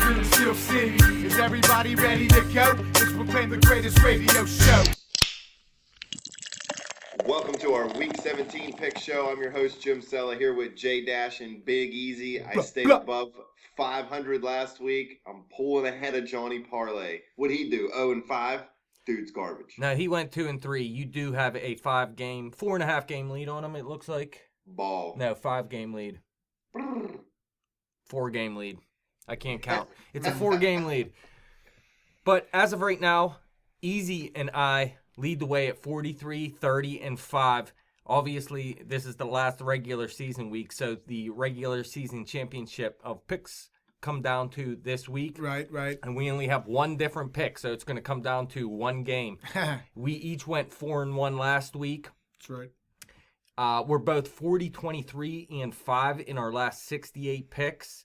Nashville, Steel City. Is everybody ready to go? Let's proclaim the greatest radio show. Welcome to our Week 17 pick show. I'm your host, Jim Sella, here with J Dash and Big Easy. I stayed above 500 last week. I'm pulling ahead of Johnny Parlay. What'd he do? 0-5? Dude's garbage. No, he went 2-3. You do have a 4.5 game lead on him, it looks like. Ball. No, 5 game lead. 4 game lead. I can't count. It's a 4 game lead. But as of right now, Easy and I lead the way at 43, 30, and 5. Obviously, this is the last regular season week, so the regular season championship of picks come down to this week. Right. And we only have one different pick, so it's going to come down to one game. We each went 4-1 last week. That's right. We're both 40, 23, and 5 in our last 68 picks.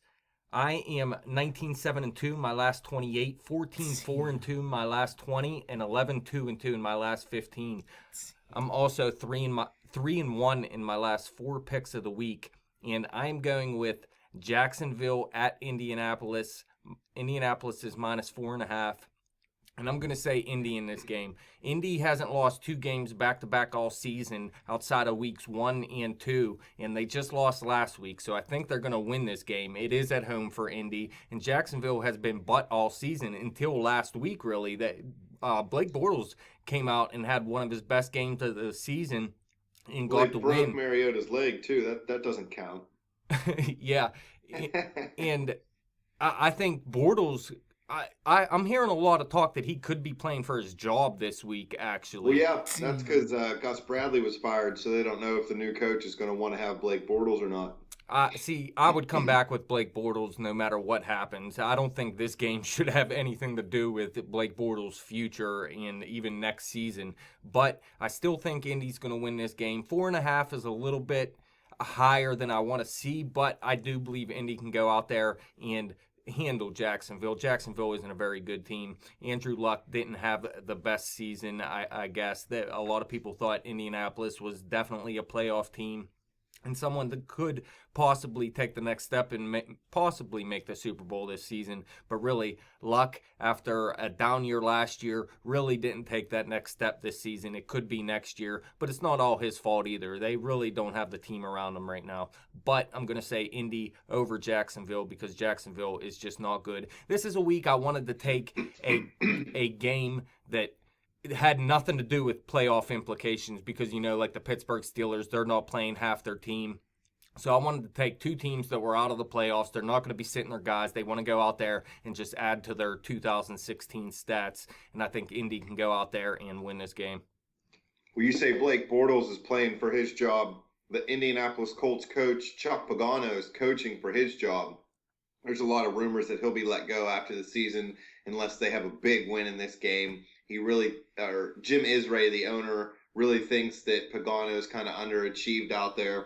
I am 19-7-2 my last 28, 14-4-2 my last 20, and 11-2-2 in my last 15. I'm also 3-1 in my last 4 picks of the week, and I'm going with Jacksonville at Indianapolis. Indianapolis is -4.5. And I'm going to say Indy in this game. Indy hasn't lost 2 games back-to-back all season outside of weeks 1 and 2, and they just lost last week. So I think they're going to win this game. It is at home for Indy, and Jacksonville has been butt all season until last week, really. That Blake Bortles came out and had one of his best games of the season and got the win. Broke Mariota's leg, too. That doesn't count. Yeah. And I think Bortles... I'm hearing a lot of talk that he could be playing for his job this week, actually. Well, yeah, that's because Gus Bradley was fired, so they don't know if the new coach is going to want to have Blake Bortles or not. I would come back with Blake Bortles no matter what happens. I don't think this game should have anything to do with Blake Bortles' future and even next season. But I still think Indy's going to win this game. 4.5 is a little bit higher than I want to see, but I do believe Indy can go out there and handle Jacksonville. Jacksonville isn't a very good team. Andrew Luck didn't have the best season, I guess. That a lot of people thought Indianapolis was definitely a playoff team and someone that could possibly take the next step and possibly make the Super Bowl this season. But really, Luck, after a down year last year, really didn't take that next step this season. It could be next year, but it's not all his fault either. They really don't have the team around them right now. But I'm going to say Indy over Jacksonville because Jacksonville is just not good. This is a week I wanted to take a game that it had nothing to do with playoff implications because, like the Pittsburgh Steelers, they're not playing half their team. So I wanted to take 2 teams that were out of the playoffs. They're not going to be sitting their guys. They want to go out there and just add to their 2016 stats. And I think Indy can go out there and win this game. Well, you say Blake Bortles is playing for his job. The Indianapolis Colts coach, Chuck Pagano, is coaching for his job. There's a lot of rumors that he'll be let go after the season unless they have a big win in this game. Jim Isray, the owner, really thinks that Pagano is kind of underachieved out there.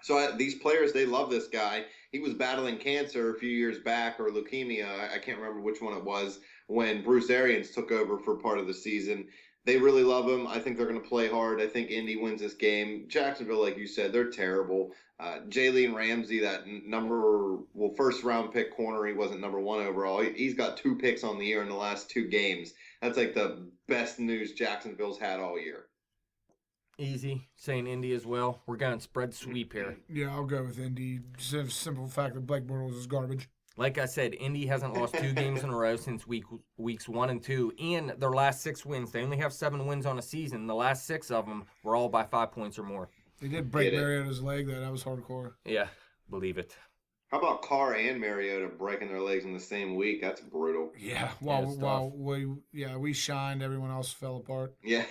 So these players, they love this guy. He was battling cancer a few years back, or leukemia. I can't remember which one it was, when Bruce Arians took over for part of the season. They really love him. I think they're going to play hard. I think Indy wins this game. Jacksonville, like you said, they're terrible. Jalen Ramsey, that first-round pick corner, he wasn't number 1 overall. He's got 2 picks on the year in the last 2 games. That's like the best news Jacksonville's had all year. Easy, saying Indy as well. We're going spread sweep here. Yeah, I'll go with Indy. Just a simple fact that Blake Bortles is garbage. Like I said, Indy hasn't lost 2 games in a row since weeks 1 and 2. And their last 6 wins, they only have 7 wins on a season. The last 6 of them were all by 5 points or more. They did break Mariota's leg, though. That was hardcore. Yeah, believe it. How about Carr and Mariota breaking their legs in the same week? That's brutal. Yeah, we shined. Everyone else fell apart. Yeah.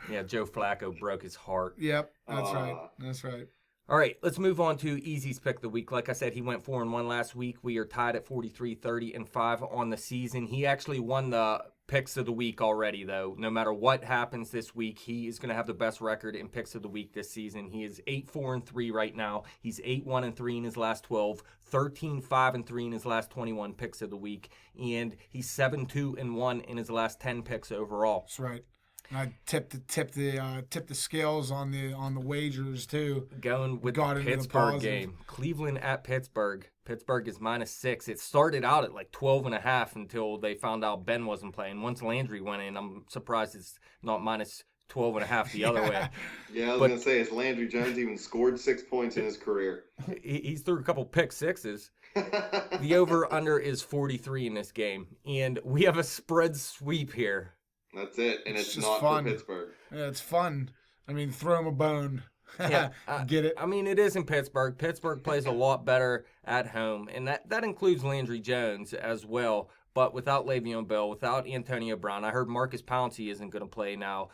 Yeah, Joe Flacco broke his heart. Yep, that's right. That's right. All right, let's move on to Easy's pick of the week. Like I said, he went 4-1 last week. We are tied at 43, 30, and 5 on the season. He actually won the picks of the week already, though. No matter what happens this week, he is going to have the best record in picks of the week this season. He is 8-4-3 right now. He's 8-1-3 in his last 12, 13-5-3 in his last 21 picks of the week, and he's 7-2-1 in his last 10 picks overall. That's right. I tipped the scales on the wagers too. Going with Got the into the Pittsburgh positive. game. Cleveland at Pittsburgh. Pittsburgh is -6. It started out at like 12.5 until they found out Ben wasn't playing. Once Landry went in, I'm surprised it's not -12.5 the other way. Yeah, I was But- going to say, has Landry Jones even scored 6 points in his career? He's threw a couple pick sixes. The over-under is 43 in this game. And we have a spread sweep here. That's it, and It's it's just not fun. for Pittsburgh. Yeah, it's fun. I mean, throw him a bone. Yeah, Get it? I mean, it is in Pittsburgh. Pittsburgh plays a lot better at home, and that includes Landry Jones as well. But without Le'Veon Bell, without Antonio Brown, I heard Marcus Pouncey isn't going to play now.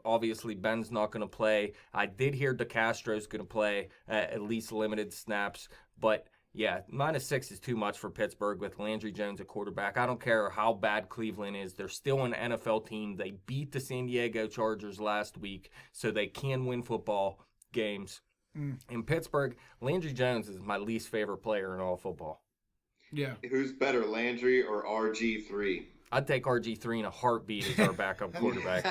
Obviously, Ben's not going to play. I did hear DeCastro's going to play at least limited snaps. But, yeah, -6 is too much for Pittsburgh with Landry Jones at quarterback. I don't care how bad Cleveland is. They're still an NFL team. They beat the San Diego Chargers last week, so they can win football games. In Pittsburgh, Landry Jones is my least favorite player in all football. Yeah. Who's better, Landry or RG3? I'd take RG3 in a heartbeat as our backup quarterback.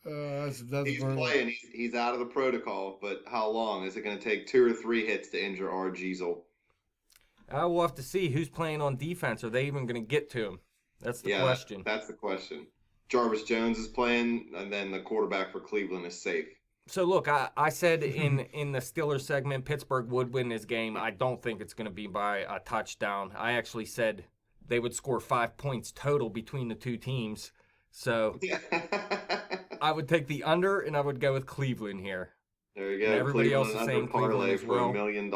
That's He's brutal. playing. He's out of the protocol, but how long? Is it going to take 2 or 3 hits to injure RGzel? We'll have to see who's playing on defense. Are they even going to get to him? That's the question. That's the question. Jarvis Jones is playing, and then the quarterback for Cleveland is safe. So, look, I said in the Steelers segment, Pittsburgh would win this game. I don't think it's going to be by a touchdown. I actually said they would score 5 points total between the two teams. So I would take the under, and I would go with Cleveland here. There you go. And everybody else Cleveland is saying under parlay Cleveland as for well. $1 million.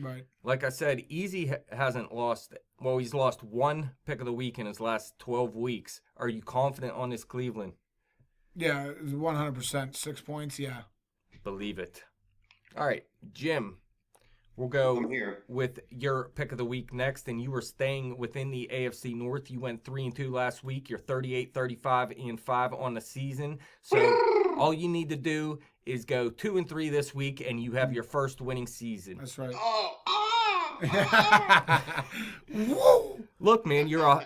Right. Like I said, Easy hasn't lost. Well, he's lost one pick of the week in his last 12 weeks. Are you confident on this Cleveland? Yeah, 100%. 6 points. Yeah. Believe it. All right, Jim. We'll go I'm here. with your pick of the week next, and you were staying within the AFC North. You went 3-2 last week. You're 38-35-5 on the season. So all you need to do is go 2-3 this week, and you have your first winning season. That's right. Oh, Look, man, you're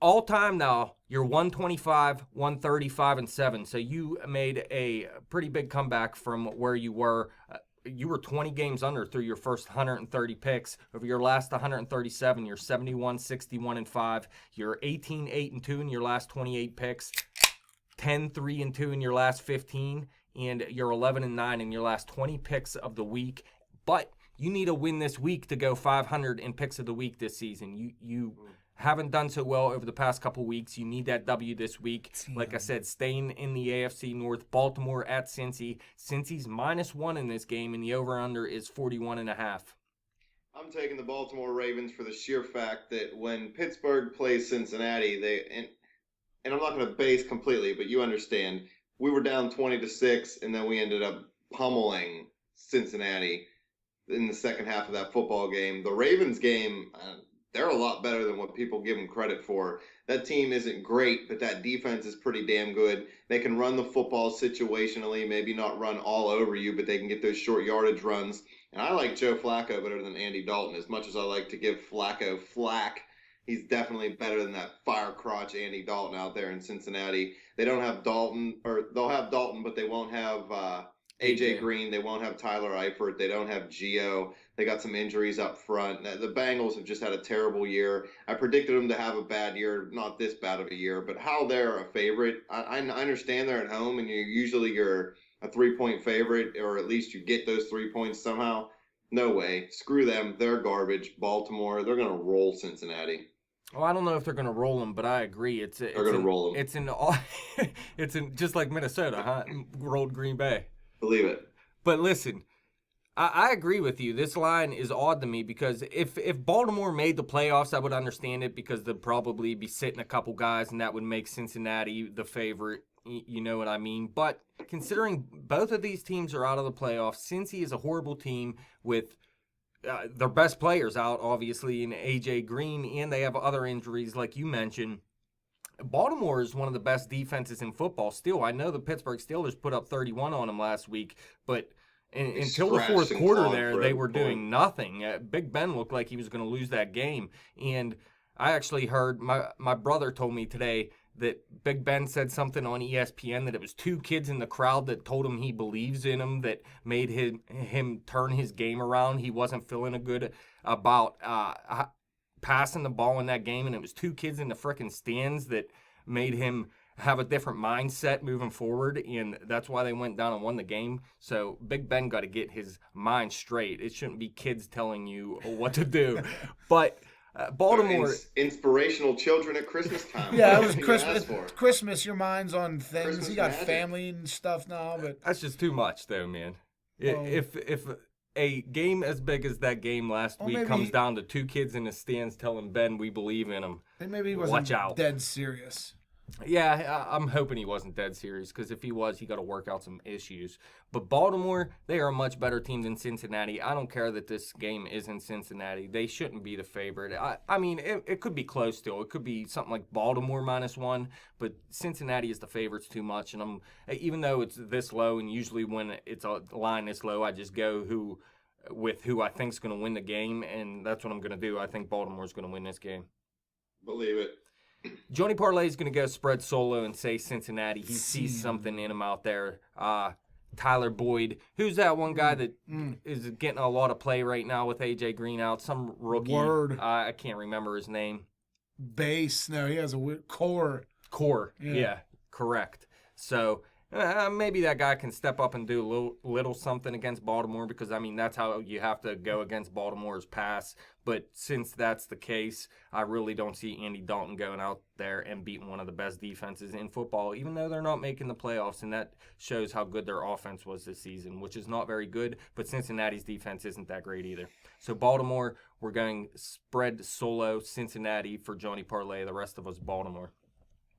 all-time now. You're 125, 135, and 7. So you made a pretty big comeback from where you were. You were 20 games under through your first 130 picks. Over your last 137, you're 71, 61, and 5. You're 18, 8, and 2 in your last 28 picks. 10, 3, and 2 in your last 15. And you're 11 and 9 in your last 20 picks of the week. But you need a win this week to go 500 in picks of the week this season. You haven't done so well over the past couple weeks. You need that W this week. Like I said, staying in the AFC North. Baltimore at Cincy. Cincy's -1 in this game, and the over-under is 41.5. I'm taking the Baltimore Ravens for the sheer fact that when Pittsburgh plays Cincinnati, and I'm not going to base completely, but you understand, we were down 20-6, and then we ended up pummeling Cincinnati in the second half of that football game. The Ravens game, they're a lot better than what people give them credit for. That team isn't great, but that defense is pretty damn good. They can run the football situationally, maybe not run all over you, but they can get those short yardage runs. And I like Joe Flacco better than Andy Dalton. As much as I like to give Flacco flack, he's definitely better than that fire crotch Andy Dalton out there in Cincinnati. They don't have Dalton, or they'll have Dalton, but they won't have AJ Green. They won't have Tyler Eifert. They don't have Gio. They got some injuries up front. The Bengals have just had a terrible year. I predicted them to have a bad year, not this bad of a year, but how they're a favorite. I understand they're at home, and you're a 3-point favorite, or at least you get those 3 points somehow. No way. Screw them. They're garbage. Baltimore, they're going to roll Cincinnati. Well, I don't know if they're going to roll them, but I agree. They're going to roll them. It's in just like Minnesota, huh? Rolled Green Bay. Believe it. But listen, I agree with you. This line is odd to me because if Baltimore made the playoffs, I would understand it because they'd probably be sitting a couple guys, and that would make Cincinnati the favorite. You know what I mean? But considering both of these teams are out of the playoffs, Cincy is a horrible team with their best players out, obviously, in A.J. Green, and they have other injuries like you mentioned. Baltimore is one of the best defenses in football still. I know the Pittsburgh Steelers put up 31 on them last week, but until the fourth quarter there, they were doing nothing. Big Ben looked like he was going to lose that game. And I actually heard, my brother told me today that Big Ben said something on ESPN that it was 2 kids in the crowd that told him he believes in him, that made him turn his game around. He wasn't feeling good about passing the ball in that game, and it was 2 kids in the frickin' stands that made him have a different mindset moving forward, and that's why they went down and won the game. So Big Ben got to get his mind straight. It shouldn't be kids telling you what to do. But Baltimore, inspirational children at Christmas time. Yeah, it was Christmas. Christmas, your mind's on things. Christmas You got magic. family and stuff now, but that's just too much, though, man. If a game as big as that game last week comes down to 2 kids in the stands telling Ben we believe in him, maybe he wasn't watch out. Dead serious. Yeah, I'm hoping he wasn't dead serious, because if he was, he got to work out some issues. But Baltimore, they are a much better team than Cincinnati. I don't care that this game is in Cincinnati. They shouldn't be the favorite. I mean, it could be close still. It could be something like Baltimore -1, but Cincinnati is the favorites too much. And even though it's this low, and usually when it's a line this low, I just go with who I think is going to win the game, and that's what I'm going to do. I think Baltimore's going to win this game. Believe it. Johnny Parlay is going to go spread solo and say Cincinnati. He sees something in him out there. Tyler Boyd, who's that one guy that is getting a lot of play right now with A.J. Green out? Some rookie. I can't remember his name. Base. No, he has a weird core. Yeah, correct. So maybe that guy can step up and do a little something against Baltimore, because, I mean, that's how you have to go against Baltimore's pass. But since that's the case, I really don't see Andy Dalton going out there and beating one of the best defenses in football, even though they're not making the playoffs. And that shows how good their offense was this season, which is not very good. But Cincinnati's defense isn't that great either. So Baltimore, we're going spread solo Cincinnati for Johnny Parlay. The rest of us, Baltimore.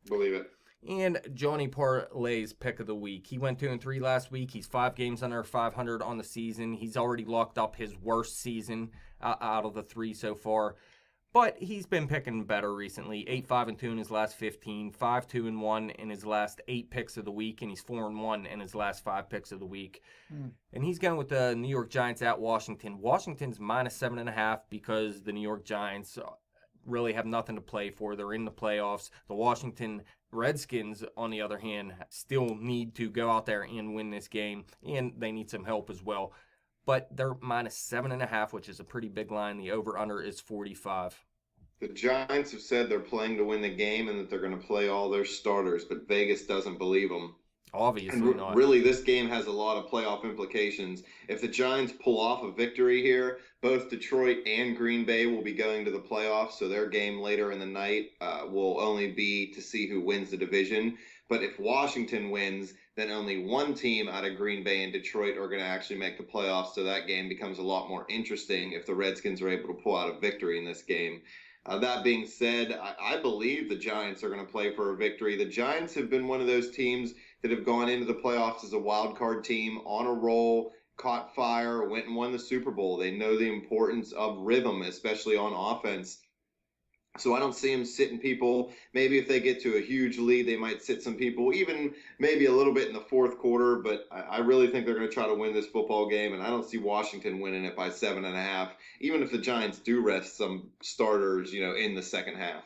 Believe it. And Johnny Parlay's pick of the week. He went 2-3 last weweek. He's 5 games under 500 on the season. He's already locked up his worst season out of the 3 so far. But he's been picking better recently. 8-5-2 in his last 15. 5-2-1 in his last 8 picks of the week. And he's 4-1 in his last 5 picks of the week. And he's going with the New York Giants at Washington. Washington's -7.5 because the New York Giants really have nothing to play for. They're in the playoffs. The Washington Redskins, on the other hand, still need to go out there and win this game, and they need some help as well. But they're -7.5, which is a pretty big line. The over-under is 45. The Giants have said they're playing to win the game and that they're going to play all their starters, but Vegas doesn't believe them. Obviously not. Really, this game has a lot of playoff implications. If the Giants pull off a victory here, both Detroit and Green Bay will be going to the playoffs, so their game later in the night will only be to see who wins the division. But if Washington wins, then only one team out of Green Bay and Detroit are going to actually make the playoffs, so that game becomes a lot more interesting if the Redskins are able to pull out a victory in this game. That being said, I believe the Giants are going to play for a victory. The Giants have been one of those teams that have gone into the playoffs as a wild card team on a roll, caught fire, went and won the Super Bowl. They know the importance of rhythm, especially on offense. So I don't see them sitting people. Maybe if they get to a huge lead, they might sit some people, even maybe a little bit in the fourth quarter. But I really think they're going to try to win this football game, and I don't see Washington winning it by 7.5, even if the Giants do rest some starters, in the second half.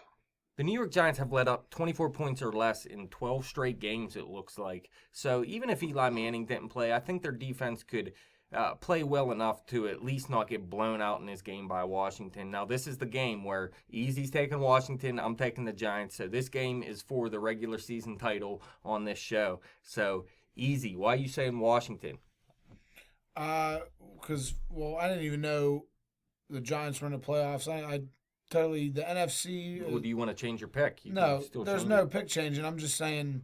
The New York Giants have led up 24 points or less in 12 straight games, it looks like. So even if Eli Manning didn't play, I think their defense could play well enough to at least not get blown out in this game by Washington. Now, this is the game where Easy's taking Washington, I'm taking the Giants. So this game is for the regular season title on this show. So, Easy, why are you saying Washington? Because, I didn't even know the Giants were in the playoffs. I totally, the NFC. Well, do you want to change your pick? No, there's no pick changing. I'm just saying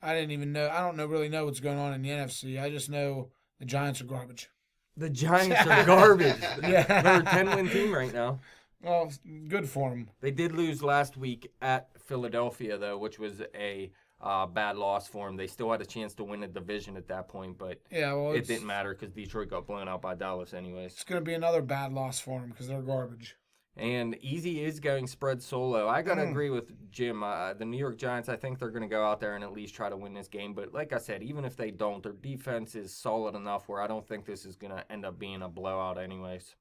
I didn't even know. I don't really know what's going on in the NFC. I just know the Giants are garbage. The Giants are garbage. Yeah. They're a 10-win team right now. Well, good for them. They did lose last week at Philadelphia, though, which was a bad loss for them. They still had a chance to win the division at that point, but it didn't matter because Detroit got blown out by Dallas anyways. It's going to be another bad loss for them because they're garbage. And Easy is going spread solo. I got to agree with Jim. The New York Giants, I think they're going to go out there and at least try to win this game. But like I said, even if they don't, their defense is solid enough where I don't think this is going to end up being a blowout anyways.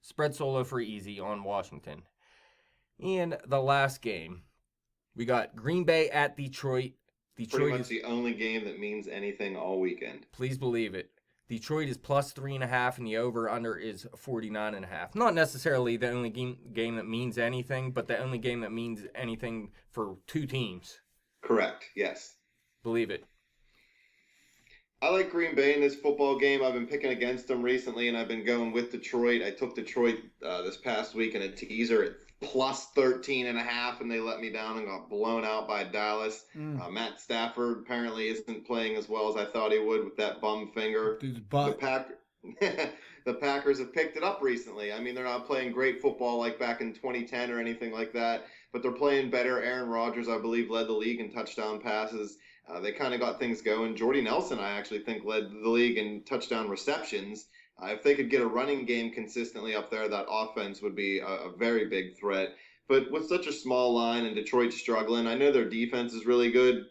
Spread solo for Easy on Washington. And the last game, We got Green Bay at Detroit. Pretty Detroit much is, the only game that means anything all weekend. please believe it. Detroit is plus 3.5, and the over/under is 49.5. Not necessarily the only game that means anything, but the only game that means anything for two teams. Correct. Yes. Believe it. I like Green Bay in this football game. I've been picking against them recently, and I've been going with Detroit. I took Detroit this past week in a teaser at plus 13.5, and they let me down and got blown out by Dallas. Matt Stafford apparently isn't playing as well as I thought he would with that bum finger. Dude's butt. The Packers have picked it up recently. I mean, they're not playing great football like back in 2010 or anything like that, but they're playing better. Aaron Rodgers, I believe, led the league in touchdown passes. They kind of got things going. Jordy Nelson, I actually think, led the league in touchdown receptions. If they could get a running game consistently up there, that offense would be a very big threat. But with such a small line and Detroit struggling, I know their defense is really good,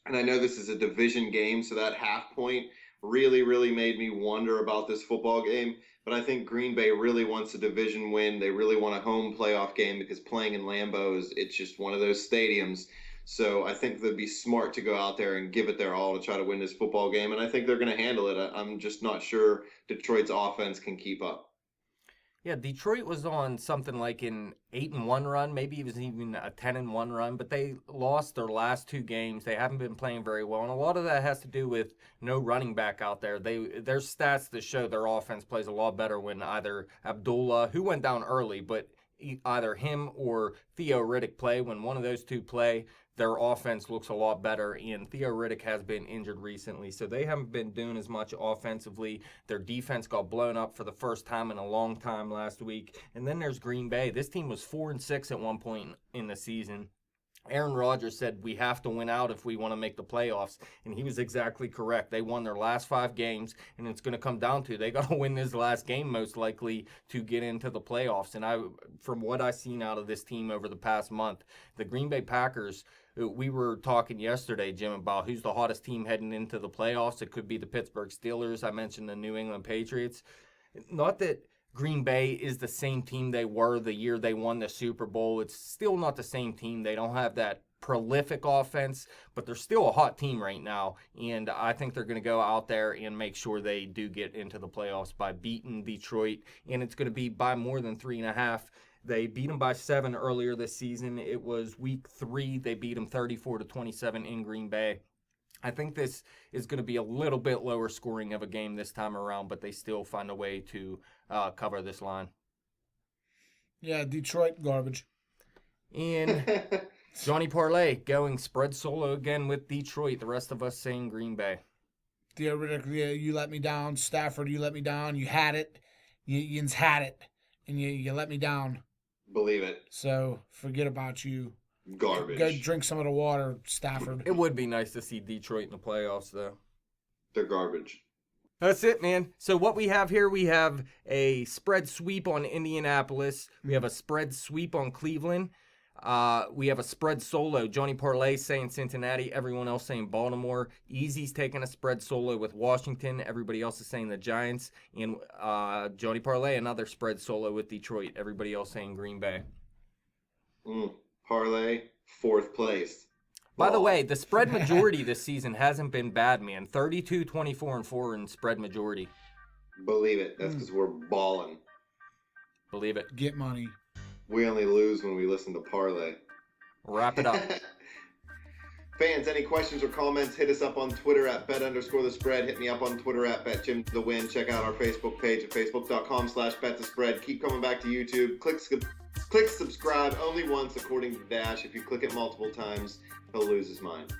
and I know this is a division game, so that half point really, really made me wonder about this football game. But I think Green Bay really wants a division win. They really want a home playoff game because playing in Lambeau it's just one of those stadiums. So I think they'd be smart to go out there and give it their all to try to win this football game, and I think they're going to handle it. I'm just not sure Detroit's offense can keep up. Yeah, Detroit was on something like an 8-1 run, maybe it was even a 10-1 run, but they lost their last two games. They haven't been playing very well, and a lot of that has to do with no running back out there. There's stats that show their offense plays a lot better when either Abdullah, who went down early, but either him or Theo Riddick play. When one of those two play, their offense looks a lot better, and Theo Riddick has been injured recently, so they haven't been doing as much offensively. Their defense got blown up for the first time in a long time last week. And then there's Green Bay. This team was 4-6 at one point in the season. Aaron Rodgers said we have to win out if we want to make the playoffs, and he was exactly correct. They won their last 5 games, and it's going to come down to they got to win this last game most likely to get into the playoffs. And from what I've seen out of this team over the past month, the Green Bay Packers, we were talking yesterday, Jim, about who's the hottest team heading into the playoffs. It could be the Pittsburgh Steelers. I mentioned the New England Patriots. Not that Green Bay is the same team they were the year they won the Super Bowl. It's still not the same team. They don't have that prolific offense, but they're still a hot team right now. And I think they're going to go out there and make sure they do get into the playoffs by beating Detroit. And it's going to be by more than 3.5. They beat them by 7 earlier this season. It was week 3. They beat them 34-27 in Green Bay. I think this is going to be a little bit lower scoring of a game this time around, but they still find a way to cover this line. Yeah, Detroit garbage. And Johnny Parlay going spread solo again with Detroit. The rest of us saying Green Bay. Theoretically, you let me down. Stafford, you let me down. You had it. Yins had it. And you let me down. Believe it. So forget about you. Garbage. Go drink some of the water, Stafford. It would be nice to see Detroit in the playoffs, though. They're garbage. That's it, man. So what we have here, we have a spread sweep on Indianapolis. We have a spread sweep on Cleveland. We have a spread solo. Johnny Parlay saying Cincinnati. Everyone else saying Baltimore. Easy's taking a spread solo with Washington. Everybody else is saying the Giants. And Johnny Parlay, another spread solo with Detroit. Everybody else saying Green Bay. Parlay, 4th place. By the way, the spread majority this season hasn't been bad, man. 32, 24, and 4 in spread majority. Believe it. That's because we're balling. Believe it. Get money. We only lose when we listen to Parlay. Wrap it up. Fans, any questions or comments, hit us up on Twitter at bet_the_spread. Hit me up on Twitter at betjimthewin. Check out our Facebook page at facebook.com/betthespread. Keep coming back to YouTube. Click subscribe only once according to Dash. If you click it multiple times, he'll lose his mind.